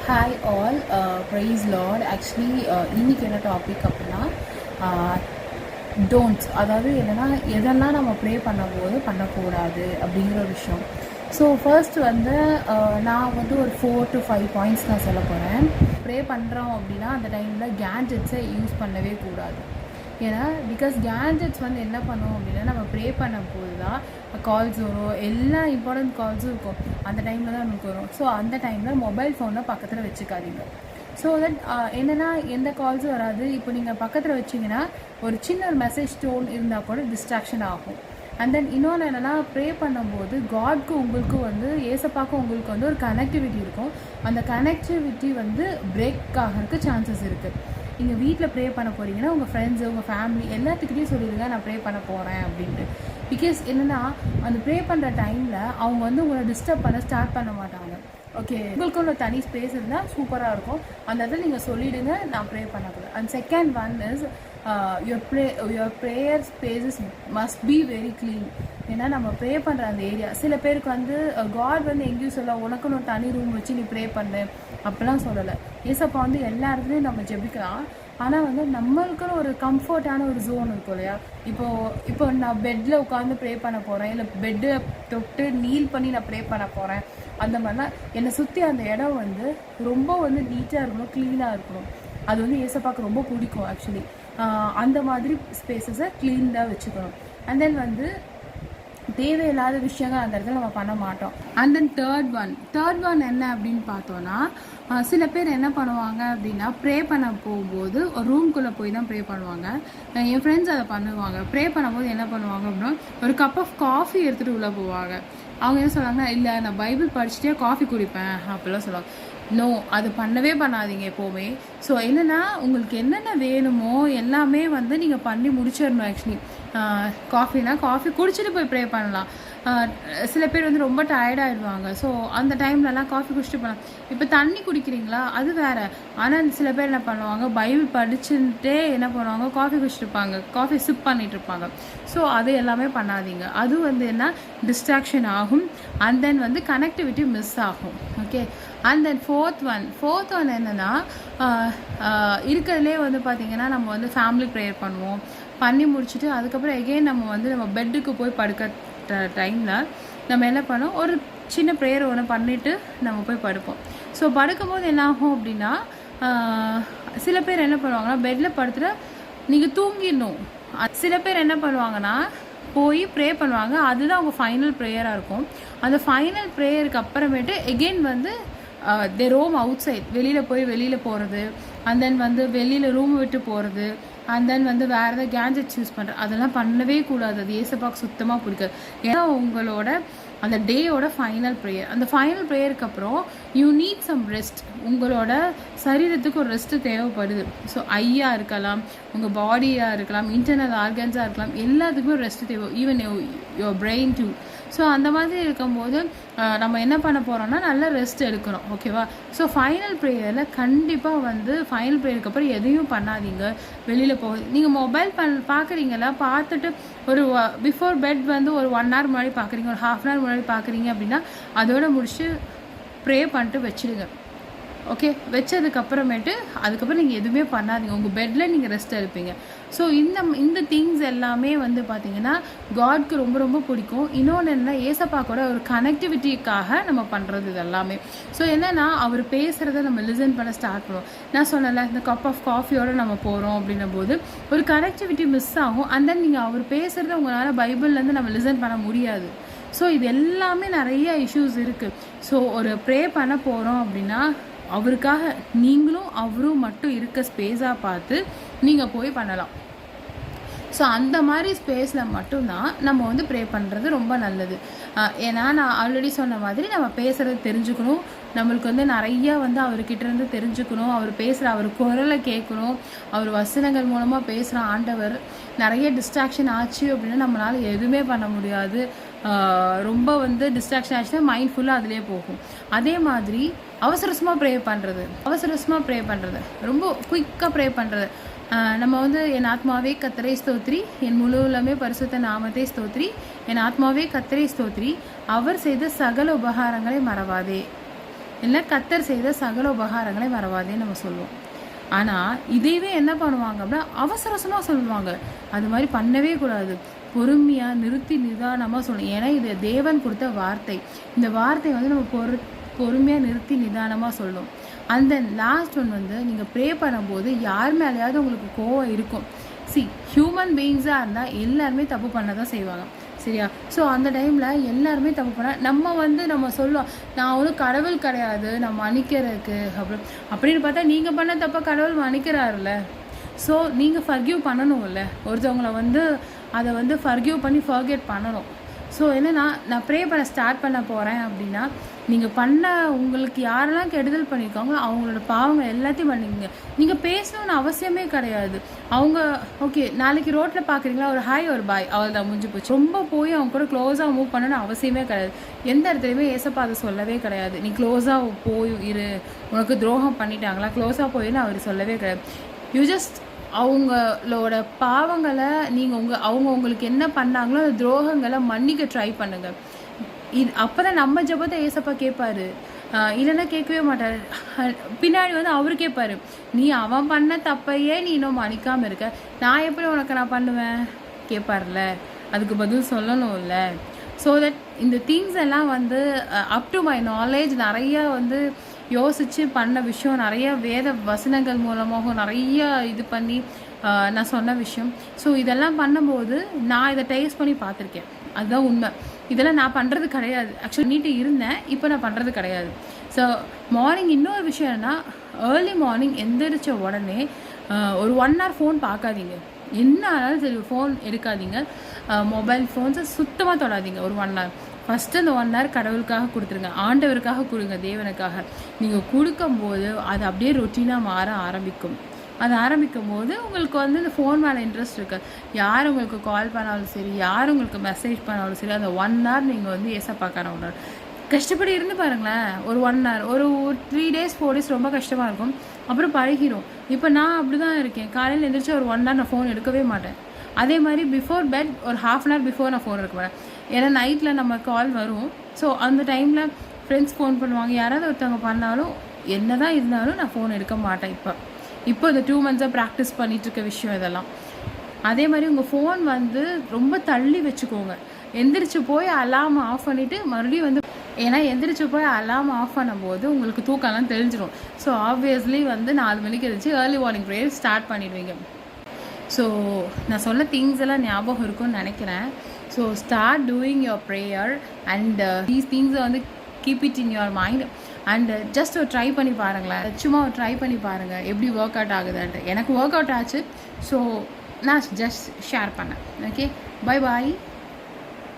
Hi all, praise lord. Actually இன்றைக்கி என்ன topic அப்படின்னா டோன்ட்ஸ், அதாவது என்னென்னா எதெல்லாம் நம்ம ப்ரே பண்ணும்போது பண்ணக்கூடாது அப்படிங்கிற ஒரு விஷயம். ஸோ ஃபர்ஸ்ட் வந்து நான் வந்து ஒரு 4 to 5 பாயிண்ட்ஸ் நான் சொல்ல போகிறேன். ப்ரே பண்ணுறோம் அப்படின்னா அந்த டைமில் கேட்ஜெட்ஸை யூஸ் பண்ணவே கூடாது. ஏன்னா பிகாஸ் கேட்ஜெட்ஸ் வந்து என்ன பண்ணுவோம் அப்படின்னா நம்ம ப்ரே பண்ணும்போது தான் கால்ஸ் வரும், எல்லா இம்பார்ட்டண்ட் கால்ஸும் இருக்கும், அந்த டைமில் தான் நமக்கு வரும். ஸோ அந்த டைமில் மொபைல் ஃபோனை பக்கத்தில் வச்சுக்காதீங்க. ஸோ தட் என்னென்னா எந்த கால்ஸும் வராது. இப்போ நீங்கள் பக்கத்தில் வச்சிங்கன்னா ஒரு சின்ன ஒரு மெசேஜ் டோன் இருந்தால் கூட டிஸ்ட்ராக்ஷன் ஆகும். அண்ட் தென் இன்னொன்று என்னென்னா ப்ரே பண்ணும்போது காட்க்கு உங்களுக்கும் வந்து ஏசப்பாக்கும் உங்களுக்கு வந்து ஒரு கனெக்டிவிட்டி இருக்கும். அந்த கனெக்டிவிட்டி வந்து பிரேக் ஆகிறதுக்கு சான்சஸ் இருக்குது. நீங்கள் வீட்டில் ப்ரே பண்ண போகிறீங்கன்னா உங்கள் ஃப்ரெண்ட்ஸு உங்கள் ஃபேமிலி எல்லாத்துக்கிட்டையும் சொல்லிடுங்க நான் ப்ரே பண்ண போகிறேன் அப்படின்ட்டு. பிகாஸ் என்னென்னா அந்த ப்ரே பண்ணுற டைமில் அவங்க வந்து உங்களை டிஸ்டர்ப் பண்ண ஸ்டார்ட் பண்ண மாட்டாங்க. ஓகே, உங்களுக்கு ஒரு தனி ஸ்பேஸ் இருந்தால் சூப்பராக இருக்கும். அந்த இடத்துல நீங்கள் சொல்லிவிடுங்க நான் ப்ரே பண்ணக்கூடாது. And second one is your prayer spaces must be very clean. ஏன்னா நம்ம ப்ரே பண்ணுற அந்த ஏரியா, சில பேருக்கு வந்து காட் வந்து எங்கேயும் சொல்ல உனக்குன்னு ஒரு தனி ரூம் வச்சு நீ ப்ரே பண்ணு அப்படிலாம் சொல்லலை. ஏசப்பா வந்து எல்லா இடத்துலையும் நம்ம ஜெபிக்கலாம். ஆனால் வந்து நம்மளுக்குன்னு ஒரு கம்ஃபர்டான ஒரு ஜோன் இருக்கும் இல்லையா. இப்போ நான் பெட்டில் உட்காந்து ப்ரே பண்ண போகிறேன், இல்லை பெட்டை தொட்டு நீல் பண்ணி நான் ப்ரே பண்ண போகிறேன். அந்த மாதிரிலாம் என்னை சுற்றி அந்த இடம் வந்து ரொம்ப வந்து நீட்டாக இருக்கணும், க்ளீனாக இருக்கணும். அது வந்து ஏசப்பாக்கு ரொம்ப பிடிக்கும் ஆக்சுவலி. அந்த மாதிரி ஸ்பேஸஸை க்ளீனாக வச்சுக்கணும். அண்ட் தென் வந்து தேவையில்லாத விஷயங்கள் அந்த இடத்துல நம்ம பண்ண மாட்டோம். அண்ட் தென் தேர்ட் ஒன் என்ன அப்படின்னு பார்த்தோன்னா, சில பேர் என்ன பண்ணுவாங்க அப்படின்னா ப்ரே பண்ண போகும்போது ஒரு ரூம்குள்ளே போய் தான் ப்ரே பண்ணுவாங்க. என் ஃப்ரெண்ட்ஸ் அதை பண்ணுவாங்க. ப்ரே பண்ணும்போது என்ன பண்ணுவாங்க அப்படின்னா ஒரு கப் ஆஃப் காஃபி எடுத்துகிட்டு உள்ளே போவாங்க. அவங்க என்ன சொல்லுவாங்கன்னா இல்லை நான் பைபிள் படிச்சுட்டே காஃபி குடிப்பேன் அப்படிலாம் சொல்லுவாங்க. நோ, அது பண்ணவே பண்ணாதீங்க எப்போவுமே. ஸோ என்னென்னா உங்களுக்கு என்னென்ன வேணுமோ எல்லாமே வந்து நீங்கள் பண்ணி முடிச்சிடணும். ஆக்சுவலி காஃபினா காஃபி குடிச்சிட்டு போய் ப்ரே பண்ணலாம். சில பேர் வந்து ரொம்ப டயர்டாகிடுவாங்க. ஸோ அந்த டைம்லலாம் காஃபி குடிச்சிட்டு போகலாம். இப்போ தண்ணி குடிக்கிறீங்களா அது வேறு. ஆனால் சில பேர் என்ன பண்ணுவாங்க, பைபிள் படிச்சுட்டே என்ன பண்ணுவாங்க, காஃபி குடிச்சிட்டு இருப்பாங்க, காஃபி சிப் பண்ணிகிட்டு இருப்பாங்க. ஸோ அது எல்லாமே பண்ணாதீங்க. அது வந்து என்ன டிஸ்ட்ராக்ஷன் ஆகும். அண்ட் தென் வந்து கனெக்டிவிட்டி மிஸ் ஆகும். Okay. And then fourth one என்னென்னா இருக்கிறதுலே வந்து பார்த்திங்கன்னா நம்ம வந்து ஃபேமிலி ப்ரேயர் பண்ணுவோம். பண்ணி முடிச்சுட்டு அதுக்கப்புறம் எகெயின் நம்ம பெட்டுக்கு போய் படுக்க டைமில் நம்ம என்ன பண்ணோம், ஒரு சின்ன ப்ரேயர் ஒன்று பண்ணிவிட்டு நம்ம போய் படுப்போம். ஸோ படுக்கும்போது என்ன ஆகும் அப்படின்னா சில பேர் என்ன பண்ணுவாங்கன்னா பெட்டில் படுத்துட்டு நீங்கள் தூங்கிடணும். சில பேர் என்ன பண்ணுவாங்கன்னா போய் ப்ரே பண்ணுவாங்க. அதுதான் அவங்க ஃபைனல் ப்ரேயராக இருக்கும். அந்த ஃபைனல் ப்ரேயருக்கு அப்புறமேட்டு எகெயின் வந்து தே ரோம் அவுட் சைட், வெளியில் போகிறது. அண்ட் தென் வந்து வெளியில் ரூம் விட்டு போகிறது. அண்ட் தென் வந்து வேறு ஏதாவது கேட்ஜெட்ஸ் யூஸ் பண்ணுறது, அதெல்லாம் பண்ணவே கூடாது. அது ஏசப்பாக்கு சுத்தமாக பிடிக்காது. ஏன்னா உங்களோட அந்த டேயோட ஃபைனல் ப்ரேயர், அந்த ஃபைனல் ப்ரேயருக்கு அப்புறம் யூ நீட் சம் ரெஸ்ட். உங்களோட சரீரத்துக்கு ஒரு ரெஸ்ட்டு தேவைப்படுது. ஸோ ஐயாக இருக்கலாம், உங்கள் பாடியாக இருக்கலாம், இன்டர்னல் ஆர்கன்ஸாக இருக்கலாம், எல்லாத்துக்குமே ஒரு ரெஸ்ட்டு தேவை. Even your brain too. So அந்த மாதிரி இருக்கும்போது நம்ம என்ன பண்ண போகிறோம்னா நல்லா ரெஸ்ட் எடுக்கணும். ஓகேவா. ஸோ ஃபைனல் ப்ரேயரில் கண்டிப்பாக வந்து ஃபைனல் ப்ரேயருக்கு அப்புறம் எதையும் பண்ணாதீங்க. வெளியில் நீங்கள் மொபைல் பார்க்குறீங்களா, பார்த்துட்டு ஒரு பிஃபோர் பெட் வந்து ஒரு 1 hour முன்னாடி பார்க்குறீங்க, ஒரு 1/2 hour முன்னாடி பார்க்குறீங்க அப்படின்னா அதோட முடிச்சு ப்ரே பண்ணிட்டு வச்சுடுங்க. ஓகே. வச்சதுக்கப்புறமேட்டு அதுக்கப்புறம் நீங்கள் எதுவுமே பண்ணாதீங்க. உங்கள் பெட்டில் நீங்கள் ரெஸ்ட் எடுப்பீங்க. ஸோ இந்த திங்ஸ் எல்லாமே வந்து பார்த்திங்கன்னா காட்க்கு ரொம்ப ரொம்ப பிடிக்கும். இன்னொன்று என்ன, ஏசப்பா கூட ஒரு கனெக்டிவிட்டிக்காக நம்ம பண்ணுறது இது எல்லாமே. ஸோ என்னென்னா அவர் பேசுகிறத நம்ம லிசன் பண்ண ஸ்டார்ட் பண்ணுவோம். நான் சொன்னல இந்த கப் ஆஃப் காஃபியோடு நம்ம போகிறோம் அப்படின்னும் போது ஒரு கனெக்டிவிட்டி மிஸ் ஆகும். அண்ட் தென் நீங்கள் அவர் பேசுகிறத உங்களால் பைபிள்லேருந்து நம்ம லிசன் பண்ண முடியாது. ஸோ இது எல்லாமே நிறைய இஷ்யூஸ் இருக்குது. ஸோ ஒரு ப்ரே பண்ண போகிறோம் அப்படின்னா அவருக்காக நீங்களும் அவரும் மட்டும் இருக்க ஸ்பேஸாக பார்த்து நீங்கள் போய் பண்ணலாம். ஸோ அந்த மாதிரி ஸ்பேஸில் மட்டும்தான் நம்ம வந்து ப்ரே பண்ணுறது ரொம்ப நல்லது. ஏன்னா நான் ஆல்ரெடி சொன்ன மாதிரி நம்ம பேசுகிறது தெரிஞ்சுக்கணும். நம்மளுக்கு வந்து நிறையா வந்து அவர்கிட்டேருந்து தெரிஞ்சுக்கணும். அவர் பேசுகிற அவர் குரலை கேட்கணும். அவர் வசனங்கள் மூலமாக பேசுகிற ஆண்டவர். நிறைய டிஸ்ட்ராக்ஷன் ஆச்சு அப்படின்னா நம்மளால் எதுவுமே பண்ண முடியாது. ரொம்ப வந்து டிஸ்ட்ராக்ஷன் ஆச்சுன்னா மைண்ட் ஃபுல்லாக அதிலே போகும். அதே மாதிரி அவசரமாக ப்ரே பண்ணுறது ரொம்ப குயிக்காக ப்ரே பண்ணுறது. நம்ம வந்து என் ஆத்மாவே கர்த்தரை ஸ்தோத்ரி, என் முழு உள்ளமே பரிசுத்த நாமத்தை ஸ்தோத்ரி, என் ஆத்மாவே கர்த்தரை ஸ்தோத்ரி, அவர் செய்த சகல உபகாரங்களை மறவாதே. இல்லை கர்த்தர் செய்த சகல உபகாரங்களை மறவாதே நம்ம சொல்லுவோம். ஆனால் இதையவே என்ன பண்ணுவாங்க அப்படின்னா அவசர அவசரமாக சொல்லுவாங்க. அது மாதிரி பண்ணவே கூடாது. பொறுமையாக நிறுத்தி நிதானமாக சொல்லணும். ஏன்னா இது தேவன் கொடுத்த வார்த்தை. இந்த வார்த்தை வந்து நம்ம பொறுமையாக நிறுத்தி நிதானமாக சொல்லணும். அந்த லாஸ்ட் ஒன் வந்து நீங்கள் ப்ரே பண்ணும்போது யார் மேலேயாவது உங்களுக்கு கோவம் இருக்கும். ஹியூமன் பீயிங்ஸாக இருந்தால் எல்லாருமே தப்பு பண்ண தான் செய்வாங்க, சரியா? ஸோ அந்த டைமில் எல்லாருமே தப்பு பண்ண நம்ம சொல்லுவோம், நான் ஒன்றும் கடவுள் கிடையாது நான் மன்னிக்கிறதுக்கு அப்படின்னு பார்த்தா நீங்கள் பண்ண தப்ப கடவுள் மன்னிக்கிறாருல்ல. ஸோ நீங்கள் ஃபர்கிவ் பண்ணணும்ல. ஒருத்தவங்களை வந்து அதை வந்து ஃபர்கிவ் பண்ணி ஃபர்கெட் பண்ணணும். ஸோ என்னன்னா நான் ப்ரே பண்ண ஸ்டார்ட் பண்ண போகிறேன் அப்படின்னா நீங்கள் உங்களுக்கு யாரெல்லாம் கெடுதல் பண்ணியிருக்காங்களோ அவங்களோட பாவங்கள் எல்லாத்தையும் பண்ணிக்கங்க. நீங்கள் பேசணும்னு அவசியமே கிடையாது. அவங்க ஓகே நாளைக்கு ரோட்டில் பார்க்குறீங்களா, ஒரு ஹாய் ஒரு பாய், அவள் தான் முடிஞ்சு போச்சு. ரொம்ப போய் அவங்க கூட க்ளோஸாக மூவ் பண்ணணும்னு அவசியமே கிடையாது. எந்த இடத்துலையுமே ஏசப்பா அதை சொல்லவே கிடையாது. நீ க்ளோஸாக போய் இரு, உனக்கு துரோகம் பண்ணிட்டாங்களா க்ளோஸாக போயின்னு அவர் சொல்லவே கிடையாது. யூ ஜஸ்ட் அவங்களோட பாவங்களை நீங்கள் அவங்க உங்களுக்கு என்ன பண்ணாங்களோ அந்த துரோகங்களை மன்னிக்க ட்ரை பண்ணுங்க. இது அப்போ தான் நம்ம ஜபத்தை ஏசப்பா கேட்பாரு. இல்லைன்னா கேட்கவே மாட்டார். பின்னாடி வந்து அவர் கேட்பாரு, நீ அவன் பண்ண தப்பையே நீ இன்னும் மன்னிக்காமல் இருக்க, நான் எப்படி உனக்கு நான் பண்ணுவேன் கேட்பார்ல. அதுக்கு பதில் சொல்லணும்ல. ஸோ தட் இந்த திங்ஸ் எல்லாம் வந்து அப் டு மை நாலேஜ் நிறையா வந்து யோசித்து பண்ண விஷயம், நிறைய வேத வசனங்கள் மூலமாக நிறைய இது பண்ணி நான் சொன்ன விஷயம். ஸோ இதெல்லாம் பண்ணும்போது நான் இதை டேஸ்ட் பண்ணி பார்த்துருக்கேன். அதுதான் உண்மை. இதெல்லாம் நான் பண்ணுறது கிடையாது. ஆக்சுவலி நீட்டு இருந்தேன், இப்போ நான் பண்ணுறது கிடையாது. ஸோ மார்னிங் இன்னொரு விஷயம் என்னன்னா, ஏர்லி மார்னிங் எந்திரிச்ச உடனே ஒரு 1 hour ஃபோன் பார்க்காதீங்க. என்ன ஆனாலும் சரி ஃபோன் எடுக்காதீங்க. மொபைல் ஃபோன்ஸை சுத்தமாக தொடாதீங்க ஒரு 1 hour. ஃபஸ்ட்டு அந்த 1 hour கடவுளுக்காக கொடுத்துருங்க, ஆண்டவருக்காக கொடுங்க, தேவனுக்காக. நீங்கள் கொடுக்கும்போது அது அப்படியே ரொட்டீனாக மாற ஆரம்பிக்கும். அது ஆரம்பிக்கும் போது உங்களுக்கு வந்து இந்த ஃபோன் மேலே இன்ட்ரெஸ்ட் இருக்குது. யார் உங்களுக்கு கால் பண்ணாலும் சரி, யார் உங்களுக்கு மெசேஜ் பண்ணாலும் சரி, அந்த 1 hour நீங்கள் வந்து ஏசப்பாக்காரவங்க கஷ்டப்படி இருந்து பாருங்களேன். ஒரு 1 hour, ஒரு 3 days 4 days ரொம்ப கஷ்டமாக இருக்கும், அப்புறம் பழகிடும். இப்போ நான் அப்படி தான் இருக்கேன். காலையில் எழுந்திரிச்சு ஒரு 1 hour நான் ஃபோன் எடுக்கவே மாட்டேன். அதே மாதிரி பிஃபோர் பெட் ஒரு 1/2 hour பிஃபோர் நான் ஃபோன் எடுக்க மாட்டேன். ஏன்னா நைட்டில் நம்ம கால் வரும். ஸோ அந்த டைமில் ஃப்ரெண்ட்ஸ் ஃபோன் பண்ணுவாங்க, யாராவது ஒருத்தவங்க பண்ணாலும் என்ன தான் இருந்தாலும் நான் ஃபோன் எடுக்க மாட்டேன். இப்போ இந்த 2 months ப்ராக்டிஸ் பண்ணிகிட்டு இருக்க விஷயம் இதெல்லாம். அதே மாதிரி உங்கள் ஃபோன் வந்து ரொம்ப தள்ளி வச்சுக்கோங்க. எந்திரிச்சு போய் அலார்ம் ஆஃப் பண்ணிவிட்டு மறுபடியும் வந்து, ஏன்னா எந்திரிச்சு போய் அலார்ம் ஆஃப் பண்ணும்போது உங்களுக்கு தூக்கம்லாம் தெரிஞ்சிடும். ஸோ ஆப்வியஸ்லி வந்து 4 மணிக்கு எழுந்திரிச்சு ஏர்லி மார்னிங் ப்ரேயர் ஸ்டார்ட் பண்ணிடுவீங்க. ஸோ நான் சொன்ன திங்ஸ் எல்லாம் ஞாபகம் இருக்கும்னு நினைக்கிறேன். So start doing your prayer and these திங்ஸை வந்து keep it in your mind and just ஒரு ட்ரை பண்ணி பாருங்களேன். சும்மா ஒரு ட்ரை பண்ணி பாருங்கள் எப்படி ஒர்க் அவுட் ஆகுதுன்ட்டு. எனக்கு ஒர்க் அவுட் ஆச்சு. ஸோ நான் ஜஸ்ட் ஷேர் பண்ணேன். ஓகே, பை பாய்.